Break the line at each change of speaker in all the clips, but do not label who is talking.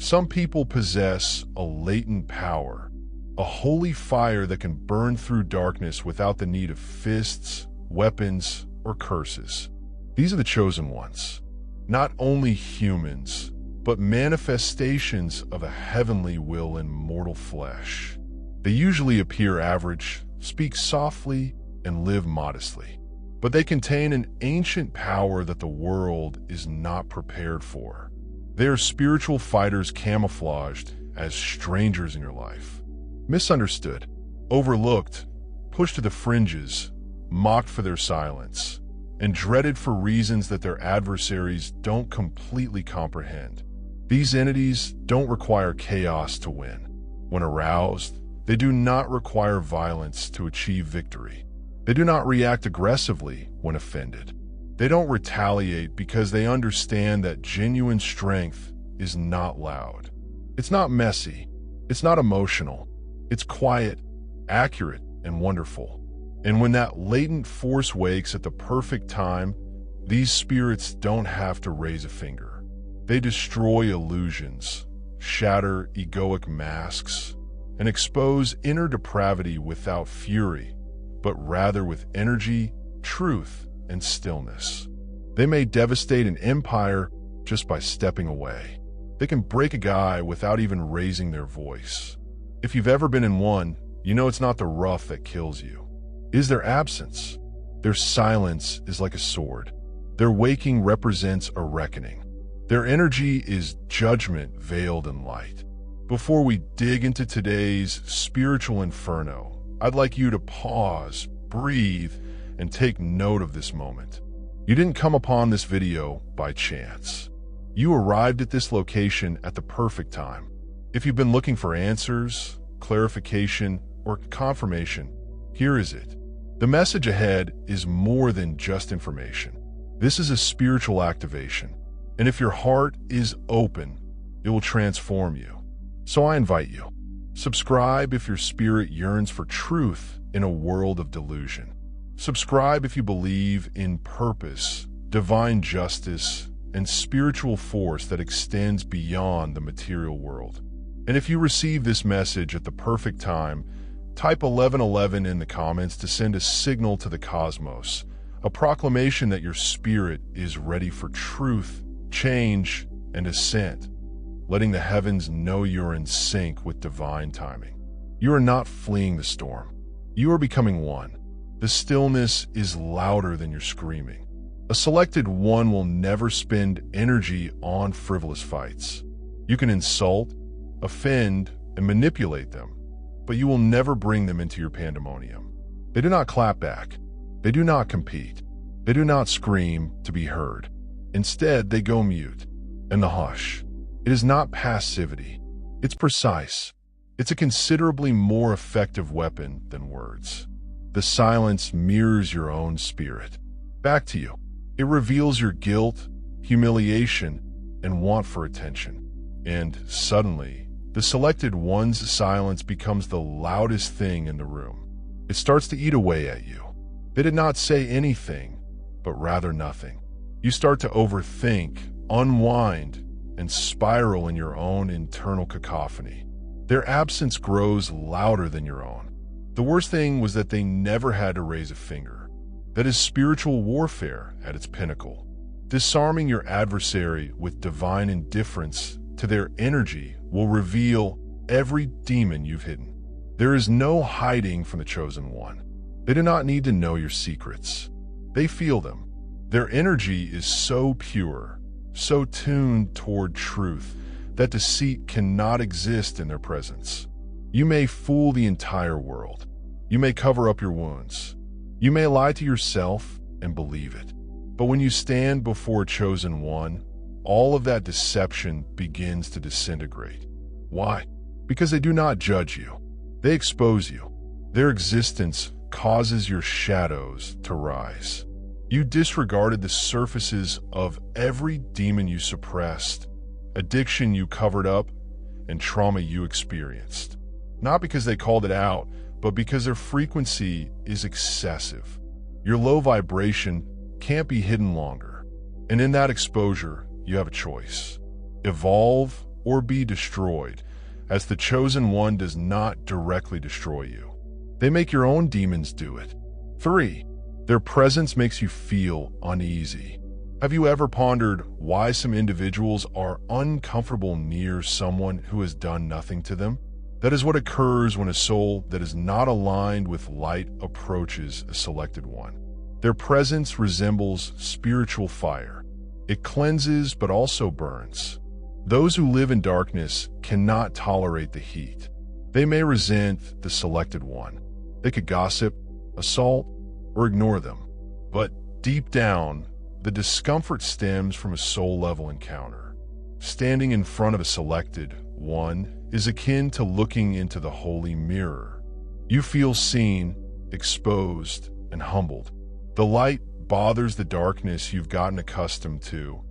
Some people possess a latent power, a holy fire that can burn through darkness without the need of fists, weapons, or curses. These are the chosen ones. Not only humans, but manifestations of a heavenly will in mortal flesh. They usually appear average, speak softly, and live modestly. But they contain an ancient power that the world is not prepared for. They are spiritual fighters camouflaged as strangers in your life. Misunderstood, overlooked, pushed to the fringes, mocked for their silence, and dreaded for reasons that their adversaries don't completely comprehend. These entities don't require chaos to win. When aroused, they do not require violence to achieve victory. They do not react aggressively when offended. They don't retaliate because they understand that genuine strength is not loud. It's not messy. It's not emotional. It's quiet, accurate, and wonderful. And when that latent force wakes at the perfect time, these spirits don't have to raise a finger. They destroy illusions, shatter egoic masks, and expose inner depravity without fury, but rather with energy, truth, and stillness. They may devastate an empire just by stepping away. They can break a guy without even raising their voice. If you've ever been in one, you know it's not the rough that kills you. It is their absence. Their silence is like a sword. Their waking represents a reckoning. Their energy is judgment veiled in light. Before we dig into today's spiritual inferno, I'd like you to pause, breathe, and take note of this moment. You didn't come upon this video by chance. You arrived at this location at the perfect time. If you've been looking for answers, clarification, or confirmation, here is it. The message ahead is more than just information. This is a spiritual activation, and if your heart is open, it will transform you. So I invite you, subscribe if your spirit yearns for truth in a world of delusion. Subscribe if you believe in purpose, divine justice, and spiritual force that extends beyond the material world. And if you receive this message at the perfect time, type 1111 in the comments to send a signal to the cosmos, a proclamation that your spirit is ready for truth, change, and ascent, letting the heavens know you're in sync with divine timing. You are not fleeing the storm. You are becoming one. The stillness is louder than your screaming. A selected one will never spend energy on frivolous fights. You can insult, offend, and manipulate them, but you will never bring them into your pandemonium. They do not clap back. They do not compete. They do not scream to be heard. Instead, they go mute. And the hush. It is not passivity. It's precise. It's a considerably more effective weapon than words. The silence mirrors your own spirit. Back to you. It reveals your guilt, humiliation, and want for attention. And suddenly, the selected one's silence becomes the loudest thing in the room. It starts to eat away at you. They did not say anything, but rather nothing. You start to overthink, unwind, and spiral in your own internal cacophony. Their absence grows louder than your own. The worst thing was that they never had to raise a finger. That is spiritual warfare at its pinnacle. Disarming your adversary with divine indifference to their energy will reveal every demon you've hidden. There is no hiding from the chosen one. They do not need to know your secrets. They feel them. Their energy is so pure, so tuned toward truth, that deceit cannot exist in their presence. You may fool the entire world. You may cover up your wounds. You may lie to yourself and believe it. But when you stand before a chosen one, all of that deception begins to disintegrate. Why? Because they do not judge you. They expose you. Their existence causes your shadows to rise. You disregarded the surfaces of every demon you suppressed, addiction you covered up, and trauma you experienced. Not because they called it out, but because their frequency is excessive. Your low vibration can't be hidden longer. And in that exposure, you have a choice. Evolve or be destroyed, as the chosen one does not directly destroy you. They make your own demons do it. 3. Their presence makes you feel uneasy. Have you ever pondered why some individuals are uncomfortable near someone who has done nothing to them? That is what occurs when a soul that is not aligned with light approaches a selected one. Their presence resembles spiritual fire. It cleanses but also burns. Those who live in darkness cannot tolerate the heat. They may resent the selected one. They could gossip, assault, or ignore them. But deep down, the discomfort stems from a soul-level encounter. Standing in front of a selected one is akin to looking into the holy mirror. You feel seen, exposed, and humbled. The light bothers the darkness you've gotten accustomed to,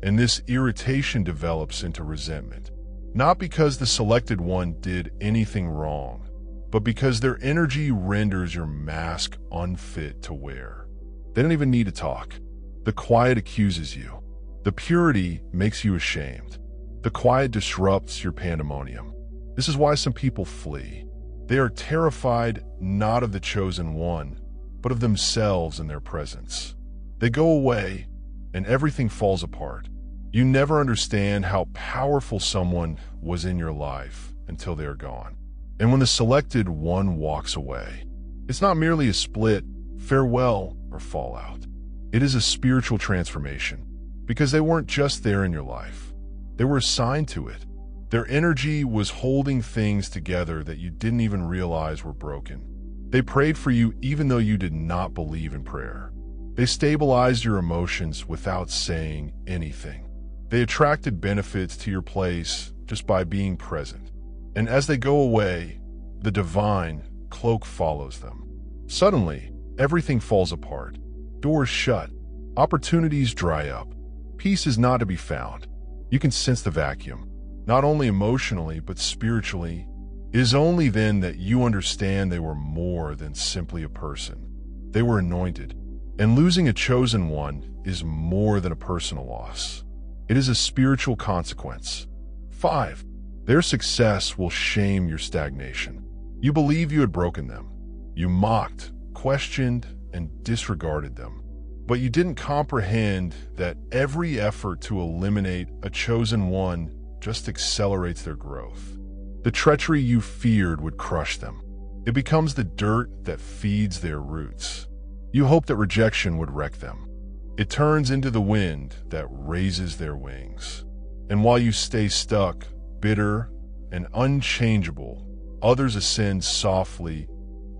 and this irritation develops into resentment. Not because the selected one did anything wrong, but because their energy renders your mask unfit to wear. They don't even need to talk. The quiet accuses you. The purity makes you ashamed. The quiet disrupts your pandemonium. This is why some people flee. They are terrified not of the chosen one, but of themselves and their presence. They go away, and everything falls apart. You never understand how powerful someone was in your life until they are gone. And when the selected one walks away, it's not merely a split, farewell, or fallout. It is a spiritual transformation, because they weren't just there in your life. They were assigned to it. Their energy was holding things together that you didn't even realize were broken. They prayed for you even though you did not believe in prayer. They stabilized your emotions without saying anything. They attracted benefits to your place just by being present. And as they go away, the divine cloak follows them. Suddenly, everything falls apart. Doors shut. Opportunities dry up. Peace is not to be found. You can sense the vacuum, not only emotionally, but spiritually. It is only then that you understand they were more than simply a person. They were anointed. And losing a chosen one is more than a personal loss. It is a spiritual consequence. 5. Their success will shame your stagnation. You believe you had broken them. You mocked, questioned, and disregarded them. But you didn't comprehend that every effort to eliminate a chosen one just accelerates their growth. The treachery you feared would crush them. It becomes the dirt that feeds their roots. You hope that rejection would wreck them. It turns into the wind that raises their wings. And while you stay stuck, bitter, and unchangeable, others ascend softly,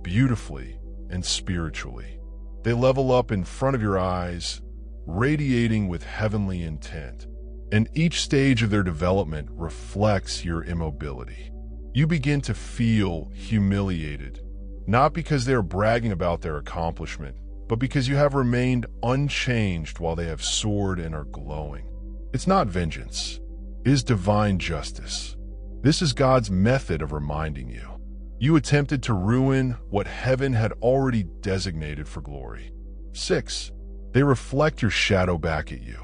beautifully, and spiritually. They level up in front of your eyes, radiating with heavenly intent. And each stage of their development reflects your immobility. You begin to feel humiliated, not because they are bragging about their accomplishment, but because you have remained unchanged while they have soared and are glowing. It's not vengeance. It is divine justice. This is God's method of reminding you. You attempted to ruin what heaven had already designated for glory. 6. They reflect your shadow back at you.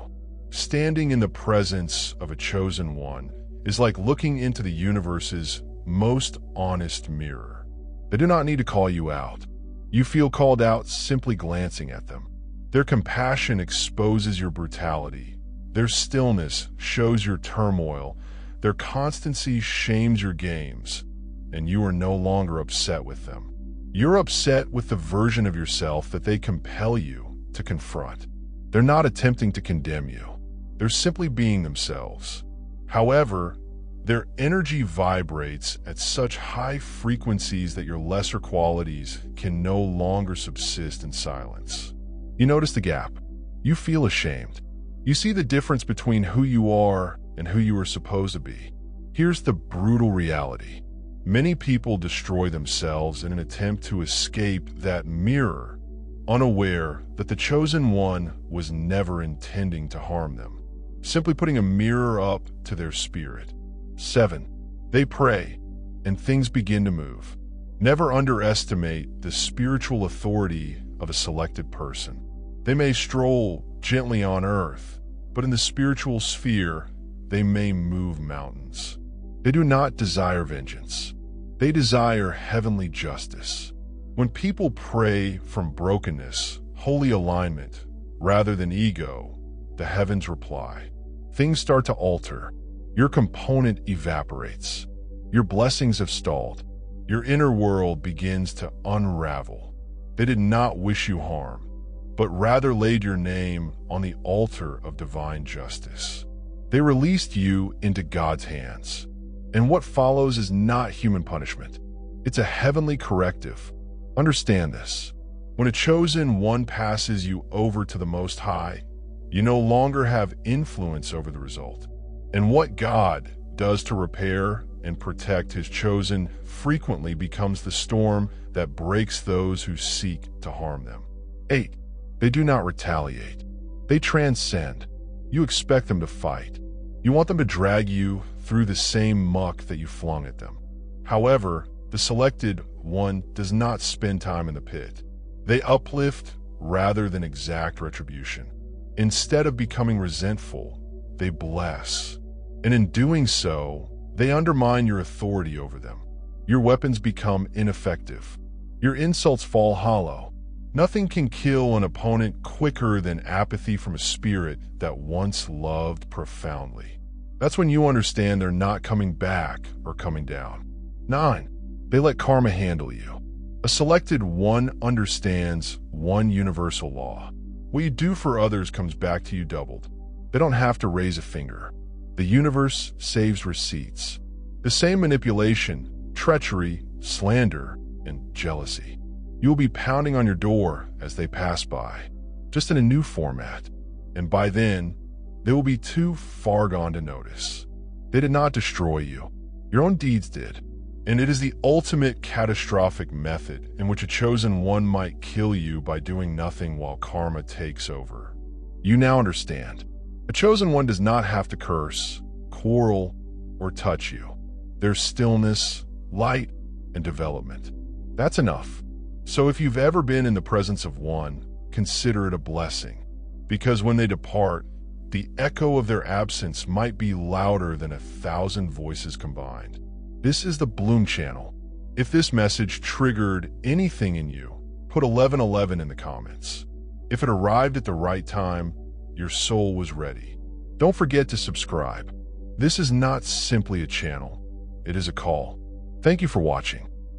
Standing in the presence of a chosen one is like looking into the universe's most honest mirror. They do not need to call you out. You feel called out simply glancing at them. Their compassion exposes your brutality. Their stillness shows your turmoil. Their constancy shames your games, and you are no longer upset with them. You're upset with the version of yourself that they compel you to confront. They're not attempting to condemn you. They're simply being themselves. However, their energy vibrates at such high frequencies that your lesser qualities can no longer subsist in silence. You notice the gap. You feel ashamed. You see the difference between who you are and who you are supposed to be. Here's the brutal reality. Many people destroy themselves in an attempt to escape that mirror, unaware that the chosen one was never intending to harm them, simply putting a mirror up to their spirit. 7. They pray, and things begin to move. Never underestimate the spiritual authority of a selected person. They may stroll gently on earth, but in the spiritual sphere, they may move mountains. They do not desire vengeance. They desire heavenly justice. When people pray from brokenness, holy alignment, rather than ego, the heavens reply. Things start to alter. Your component evaporates. Your blessings have stalled. Your inner world begins to unravel. They did not wish you harm, but rather laid your name on the altar of divine justice. They released you into God's hands. And what follows is not human punishment. It's a heavenly corrective. Understand this. When a chosen one passes you over to the Most High, you no longer have influence over the result. And what God does to repair and protect his chosen frequently becomes the storm that breaks those who seek to harm them. 8. They do not retaliate. They transcend. You expect them to fight. You want them to drag you through the same muck that you flung at them. However, the selected one does not spend time in the pit. They uplift rather than exact retribution. Instead of becoming resentful, they bless. And in doing so, they undermine your authority over them. Your weapons become ineffective. Your insults fall hollow. Nothing can kill an opponent quicker than apathy from a spirit that once loved profoundly. That's when you understand they're not coming back or coming down. 9. They let karma handle you. A selected one understands one universal law. What you do for others comes back to you doubled. They don't have to raise a finger. The universe saves receipts. The same manipulation, treachery, slander, and jealousy. You'll be pounding on your door as they pass by, just in a new format. And by then, they will be too far gone to notice. They did not destroy you. Your own deeds did. And it is the ultimate catastrophic method in which a chosen one might kill you by doing nothing while karma takes over. You now understand. A chosen one does not have to curse, quarrel, or touch you. There's stillness, light, and development. That's enough. So if you've ever been in the presence of one, consider it a blessing. Because when they depart, the echo of their absence might be louder than 1,000 voices combined. This is the Bloom Channel. If this message triggered anything in you, put 1111 in the comments. If it arrived at the right time, your soul was ready. Don't forget to subscribe. This is not simply a channel. It is a call. Thank you for watching.